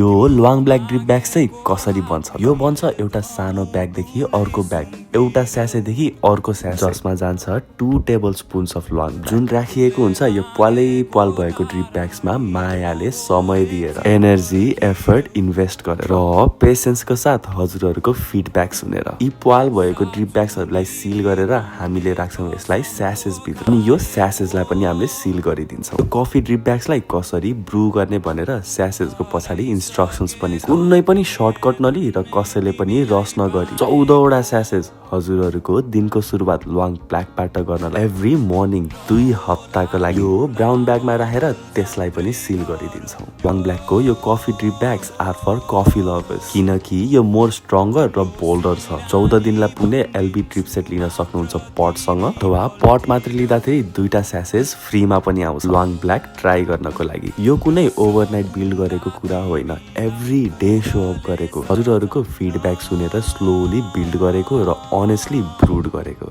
यो लुवाङ black drip bag चाहिँ कसरी बन्छ? यो बन्छ एउटा सानो ब्यागदेखि अर्को ब्याग, एउटा स्यासेदेखि अर्को स्यासे, जसमा जान्छ 2 टेबल स्पुन्स अफ लुवाङ, जुन राखिएको हुन्छ यो प्वालै प्वाल भएको ड्रिप ब्याग्समा मायाले समय दिएर, एनर्जी एफर्ट इन्भेस्ट गरेर र पेसेन्सको साथ हजुरहरूको फिडब्याक सुनेर यी प्वाल भएको ड्रिप ब्याग्सहरूलाई सिल गरेर हामीले राख्छौँ यसलाई स्यासेस भित्र। अनि यो स्यासेसलाई पनि हामीले सिल गरिदिन्छौँ। कफी ड्रिप ब्याग्सलाई कसरी ब्रु गर्ने भनेर स्यासेसको पछाडि इन्स्ट्रक्सन्स पनि छ। कुनै पनि सर्टकट नलि र कसैले पनि रस नगरी 14 वटा स्यासेस हजुरहरूको दिनको सुरुवात लुवाङ ब्ल्याकबाट गर्न एभ्री मर्निङ 2 हप्ताको लागि यो ब्राउन ब्यागमा राखेर त्यसलाई पनि सिल गरिदिन्छौँ। लुवाङ ब्ल्याकको यो coffee drip bags are for coffee lovers, किनकि यो मोर स्ट्रङ्गर र बोल्डर छ। 14 दिनलाई पुग्ने एलबी ड्रिप सेट लिन सक्नुहुन्छ पटसँग, अथवा पट मात्र लिँदाखेरि 2टा स्यासेस फ्रीमा पनि आउँछ लुवाङ ब्ल्याक ट्राई गर्नको लागि। यो कुनै ओभरनाइट बिल्ड गरेको कुरा होइन, एभ्री डे सो अप गरेको, हजुरहरूको फिडब्याक सुनेर स्लोली बिल्ड गरेको र अनेस्टली ब्रुड गरेको।